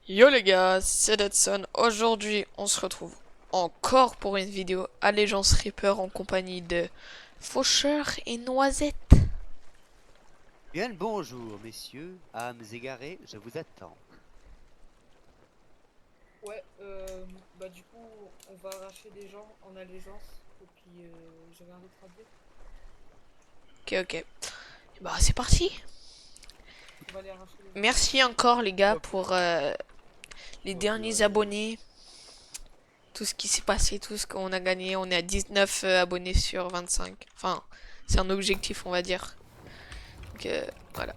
Yo les gars, c'est Dudson. Aujourd'hui, on se retrouve encore pour une vidéo Allégeance Reaper en compagnie de Faucheur et Noisette. Bien le bonjour, messieurs, âmes égarées, je vous attends. Ouais, bah du coup, on va arracher des gens en allégeance. Et puis, j'ai rien d'autre à dire. Ok, ok. Bah, c'est parti. On va aller arracher les gens. Merci encore les gars Oh, pour les oh, derniers purée. abonnés. Tout ce qui s'est passé, tout ce qu'on a gagné. On est à 19 abonnés sur 25. Enfin, c'est un objectif, on va dire. Donc, voilà.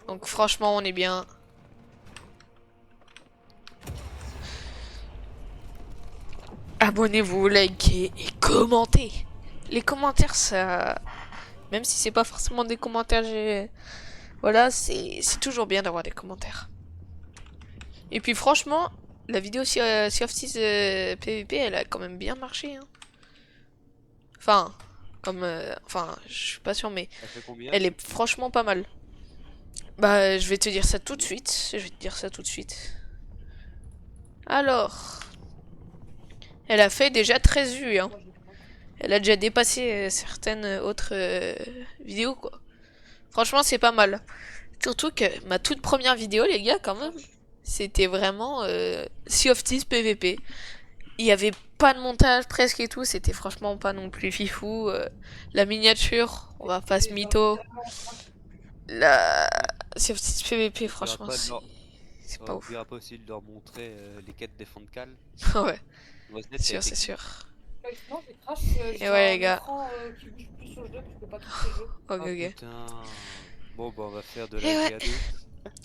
Donc, franchement, on est bien. Abonnez-vous, likez et commentez. Les commentaires, ça. Même si c'est pas forcément des commentaires, voilà, c'est toujours bien d'avoir des commentaires. Et puis franchement, la vidéo Sea of Thieves PVP, elle a quand même bien marché. Hein. Enfin, enfin, je suis pas sûr, mais Ça fait combien? elle est franchement pas mal. Bah, je vais te dire ça tout de Combien? suite. Je vais te dire ça tout de suite. Alors, elle a fait déjà 13 vues. Hein. Moi, j'ai 30. Elle a déjà dépassé certaines autres vidéos, quoi. Franchement, c'est pas mal. Surtout que ma toute première vidéo, les gars, quand même, c'était vraiment Sea of Thieves PVP. Il y avait pas de montage presque et tout, c'était franchement pas non plus fifou. La miniature, on va pas se Et genre, mytho. La Ouais. Sea of Thieves PVP, T'oublieras franchement, pas de leur... c'est pas ouf. Oublieras pas aussi de leur montrer les quêtes des fonds de cale. Ouais, Woznet, c'est t'as sûr, été c'est qui? sûr. sinon, j'ai crash, Et j'ai ouais, les un gars. écran qui bouge plus sur le jeu, puis je peux pas toucher le jeu. Ok, Ah ok. putain. Bon bah on va faire de Et la ouais, GA2.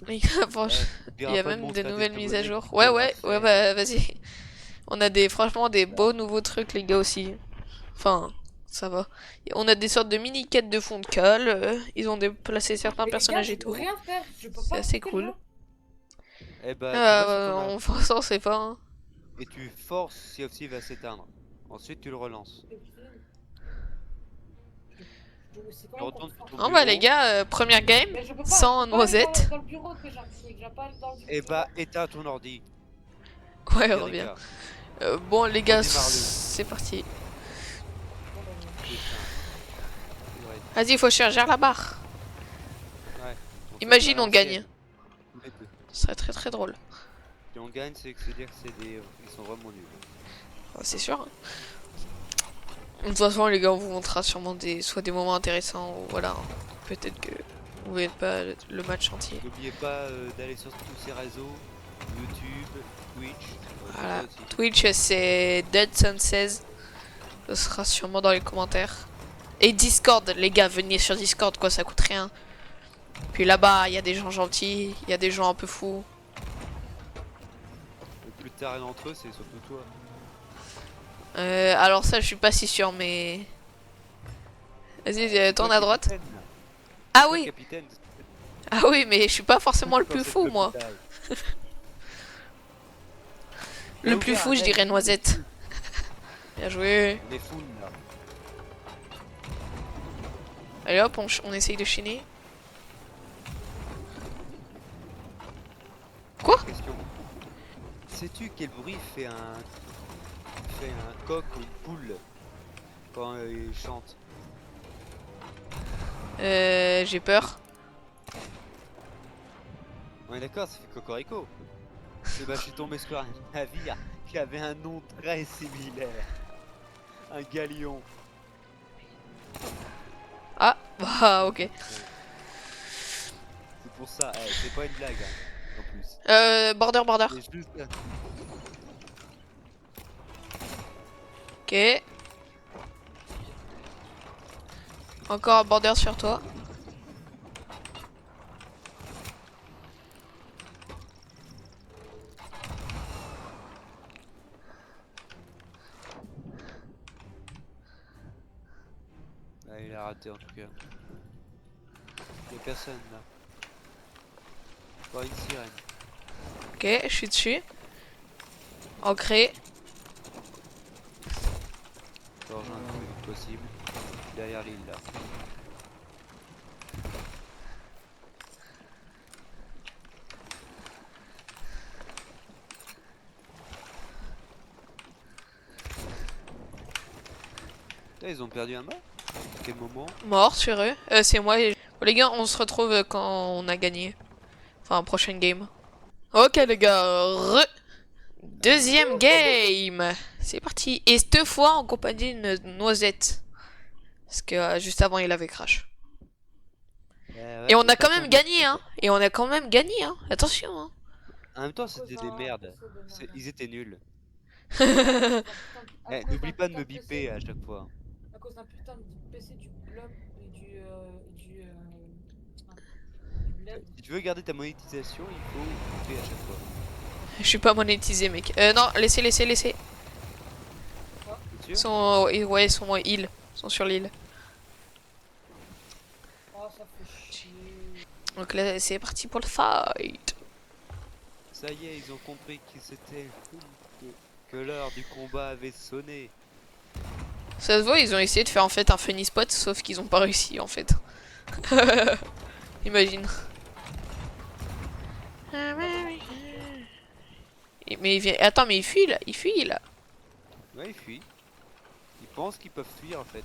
les gars, franchement, Eh, il y t'oublieras a pas de même de montrer à tes nouvelles mises à abonnés jour. qu'il Ouais, faudra ouais, ouais, faire. bah vas-y. On a franchement des Voilà. beaux nouveaux trucs, les gars, aussi. Enfin, ça va. On a des sortes de mini-quêtes de fond de cale. Ils ont déplacé certains Mais les gars, personnages je et peux tout. rien faire, je peux C'est pas assez quitter le cool. jeu. Eh bah tu vas sur ton On arbre s'en sait pas. Hein. et tu forces Sea of Thieves à s'éteindre. Ensuite tu le relances. Et puis, c'est Tu comment qu'on retournes fait sur en ton fait? Hein, bah les bureau. gars, première game, Mais je sans peux pas aller noisette. dans le bureau déjà, je peux déjà pas aller dans le Eh bah bureau. éteins ton ordi. Au Ouais, pire des reviens. cas. Bon les gars, Redémarre-le. c'est parti. Bon, bah, Putain. Purée. Vas-y, faut gère la barre. Ouais, on fait ça à Imagine on gagne. l'ancienne, tous les deux. Ce serait très très drôle. Si on gagne, c'est dire que ils sont vraiment nuls. C'est sûr. Hein. De toute façon, les gars, on vous montrera sûrement soit des moments intéressants ou voilà. Hein. Peut-être que vous voyez pas le match entier. N'oubliez pas d'aller sur tous ces réseaux, YouTube, Twitch, c'est ça Voilà. aussi. Twitch, c'est Deadson16. Ce sera sûrement dans les commentaires. Et Discord, les gars, venez sur Discord, quoi, ça coûte rien. Puis là-bas, il y a des gens gentils, il y a des gens un peu fous. Le plus tard d'entre eux, c'est surtout toi. Alors ça, je suis pas si sûr, mais... Vas-y, C'est toi tourne le à droite. capitaine. C'est Ah toi le oui, capitaine ah oui, mais je suis pas forcément le dans plus cette fou, moi. capitale. Le T'as plus ouvert fou, un je œil, dirais on est Noisette. full. Bien joué. On est full là. Allez hop, on essaye de chaîner. Quoi? Question. Sais-tu quel bruit fait un coq ou une poule quand il chante? J'ai peur. On est d'accord, ça fait cocorico. Et bah je suis tombé sur un navire qui avait un nom très similaire. Un galion. Ah, bah ok. Ouais. C'est pour ça, c'est pas une blague hein, en plus. Border. C'est juste Ok. Encore un border sur toi. Ah, il a raté en tout cas. Y'a personne là. Pas une sirène. Ok, je suis dessus. Ancré. Je rejoins le plus vite possible. Derrière l'île là. Ils ont perdu un mort? À quel moment? Mort sur eux. C'est moi. Bon, les gars, on se retrouve quand on a gagné. Enfin, prochaine game. Ok les gars, deuxième game. C'est parti. Et cette fois en compagnie d'une noisette. Parce que juste avant il avait crash. Et on a quand même gagné hein. Et on a quand même gagné hein. Attention hein. En même temps, c'était des merdes. Ils étaient nuls. À Eh, cause n'oublie d'un pas de putain me PC, biper à chaque fois. À cause d'un putain de PC, du blob et du LED. Si tu veux garder ta monétisation, il faut biper à chaque fois. Je suis pas monétisé mec. Non, laissez. Quoi? T'es Ils sûr? sont, ouais, ils sont île. Ils sont sur l'île. Oh, ça fait chier. Donc là, c'est parti pour le fight. Ça y est, ils ont compris que l'heure du combat avait sonné. Ça se voit, ils ont essayé de faire en fait un funny spot, sauf qu'ils ont pas réussi en fait. Imagine. Mais il vient... Attends, mais il fuit là. Ouais, ils fuient. Ils pensent qu'ils peuvent fuir en fait.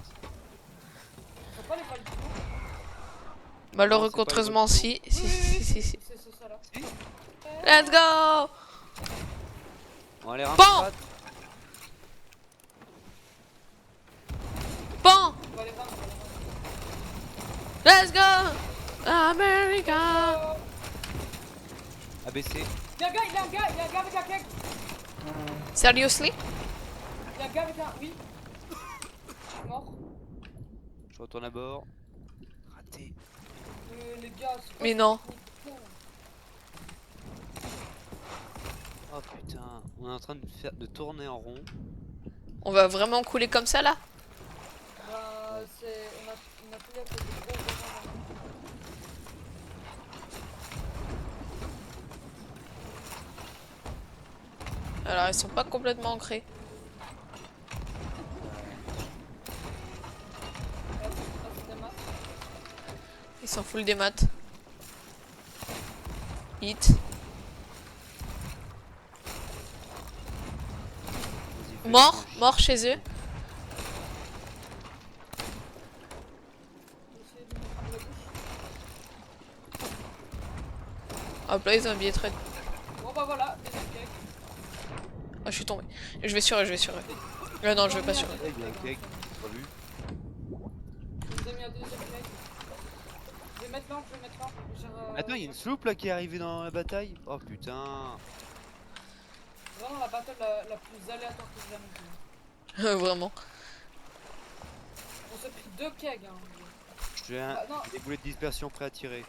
Faut pas les faire du tout. Malheureux Non, c'est pas contreusement, les si. Si. C'est ça là. Let's go! On va les rendre Bon. pirates. Bon! On va les rendre, on va les rendre. Let's go! America! ABC. Il y a un gars avec un keg. Seriously? Il y a un gars avec un. Oui. Je suis mort. Je retourne à bord. Raté. Les gars, c'est quoi Mais cette non. technique? Oh putain, on est en train de tourner en rond. On va vraiment couler comme ça là? Bah, c'est. On a pris à cause de gros besoins. Alors, ils sont pas complètement ancrés. Ils s'en foutent des maths. Hit. Vas-y, fais Mort chez eux. Hop là, ils ont un billet très. Bon bah voilà, des keg. Ah, je suis tombé. Je vais sur eux. Non, je vais pas sur eux. Il y a un cake, j'ai pas vu. Je vous ai mis un deuxième keg. Je vais mettre l'encre. Attends, il y a une soupe là qui est arrivée dans la bataille. Oh putain. Vraiment la battle la plus aléatoire que j'ai jamais vue. Vraiment. On s'est pris 2 kegs. Hein. J'ai Ah, non. des boulets de dispersion prêts à tirer.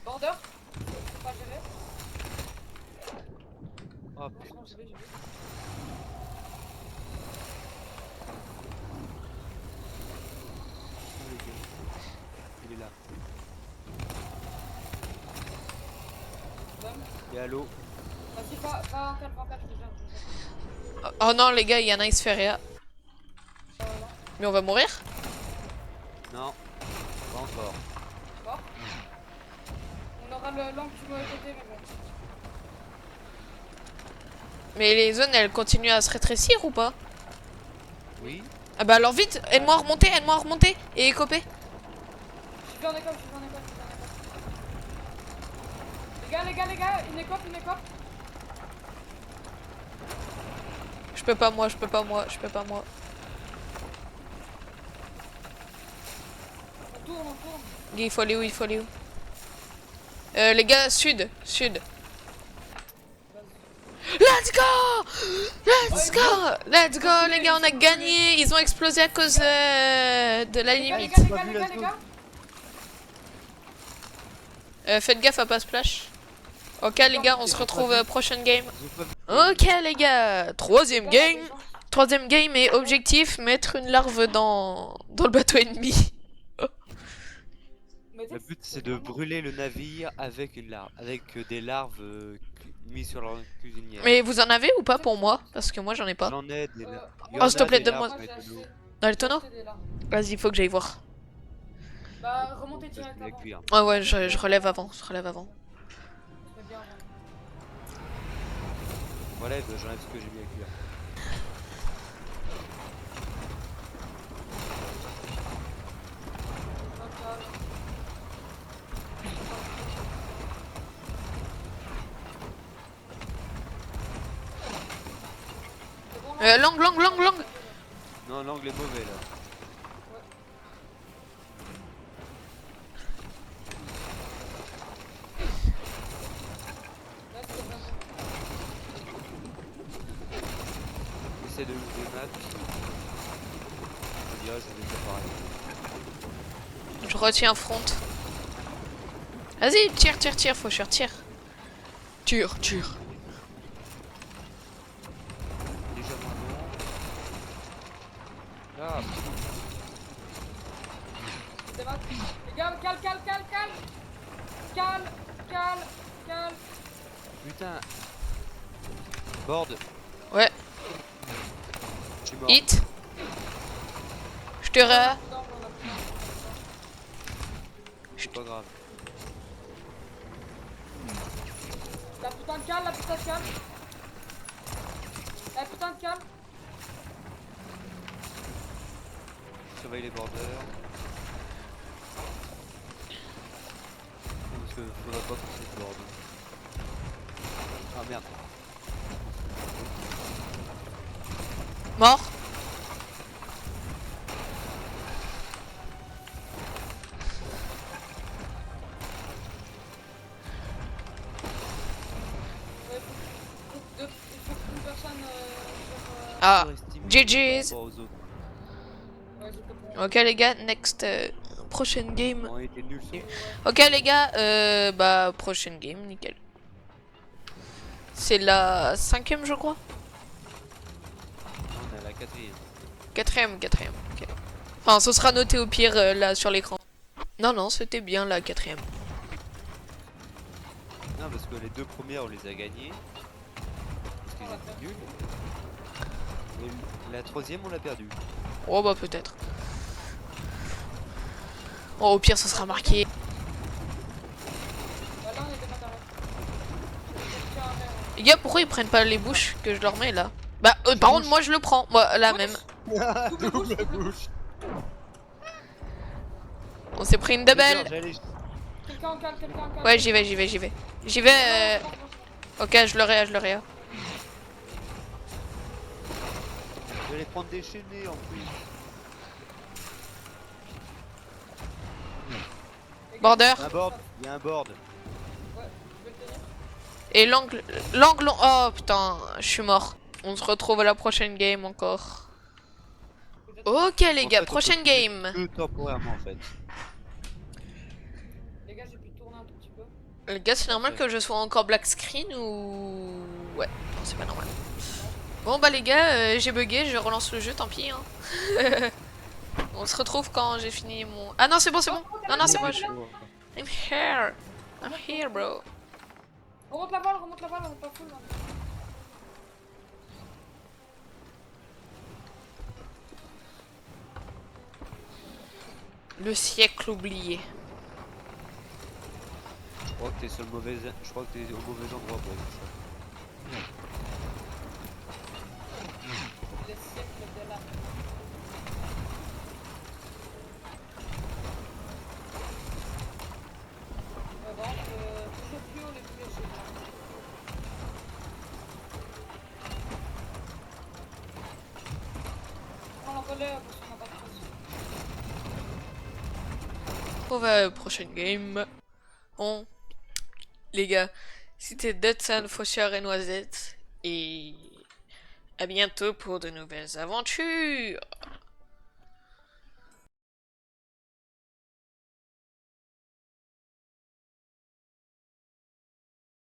Border. Faut pas gérer. Oh Non, putain. c'est bon, j'ai vu. Il est là. Dom. Et à l'eau. Vas-y, va en calme, je te gère. Oh non, les gars, il y en a, il se fait rien. Mais on va mourir? Non. Pas encore. Mort. On aura l'angle du mauvais côté, mais bon. Mais les zones, elles continuent à se rétrécir ou pas? Oui. Ah bah alors vite, aide-moi à remonter et écoper. Je suis en école. Les gars, une écope. Je peux pas moi. On tourne. Il faut aller où? Les gars, sud. Let's go les gars, on a gagné. Ils ont explosé à cause de la limite. Les gars. Faites gaffe à pas splash. Ok les gars, on se retrouve prochaine game. J'ai pas vu. Ok les gars, troisième game et objectif, mettre une larve dans le bateau ennemi. Le but c'est de brûler le navire avec une larve, avec des larves mises sur leur cuisinière. Mais vous en avez ou pas pour moi? Parce que moi j'en ai pas. J'en ai des larves. Oh, s'il te plaît, donne-moi. Moi, Donne-moi. j'ai acheté- Dans le tonneau? j'ai acheté des larmes. Vas-y, il faut que j'aille voir. Bah, remontez direct avant. cuire. Ah ouais, je relève avant. Je serais bien avant. Voilà, j'enlève ce que j'ai mis à cuire. L'angle. Non, l'angle est mauvais là. Là, c'est vraiment. Essaie de l'ouvrir max. Je dirais, je vais faire pareil. Je retiens front. Vas-y, tire, Faucheur, tire. Tire. Légèrement long. Ah, C'est mal. Les gars, calme. putain. Board. Ouais, Je suis mort. hit. Je te ra... Non, on a plus. C'est pas grave. La putain de calme. La putain de calme. Surveille les bordeurs. Parce que faudra pas pousser le board. Ah merde. Mort. Ouais, il faut qu'une personne Ah, Surestime GG's. par rapport aux autres. Ouais, je comprends. Ok les gars, next prochaine game. On était nuls. Ok les gars, bah prochaine game, nickel. C'est la 5ème je crois. On est à la 4ème. 4ème, ok. Enfin ce sera noté au pire là sur l'écran. Non, c'était bien la 4ème. Non, parce que les deux premières on les a gagnées. Parce qu'ils étaient nuls. Et la troisième on l'a perdue. Oh bah peut-être. Oh, au pire ce sera marqué. Bah là, on était pas carré. Tiens, arrête. Les gars, pourquoi ils prennent pas les bouches que je leur mets là? Bah par contre moi je le prends, moi là même. Double bouche. On s'est pris une double. Quelqu'un en calme. Ouais j'y vais. J'y vais. Ok je le réa. Je vais les prendre déchaînés en plus. Border. Un board, il y a un board. Ouais, je vais le tenir. Et l'angle. Oh putain, je suis mort. On se retrouve à la prochaine game encore. Peut-être. Ok les En gars, fait, on prochaine peut tourner game. que temporairement en fait. Les gars, j'ai pu tourner un tout petit peu. Les gars, c'est normal que je sois encore black screen ou... Ouais, non c'est pas normal. Bon bah les gars, j'ai bugué, je relance le jeu, tant pis. Hein. On se retrouve quand j'ai fini mon... Ah non c'est bon. Non c'est moi. I'm here bro. Remonte la balle, on est pas full là. Le siècle oublié. Je crois que t'es sur le mauvais. Je crois que t'es au mauvais endroit pour ça. Le siècle de la. On va voir, toujours plus haut les plus légers. On l'envolait parce qu'on n'a pas de pression. On va à la prochaine game. Bon, les gars, c'était Deadsan, Faucheur et Noisette. Et à bientôt pour de nouvelles aventures.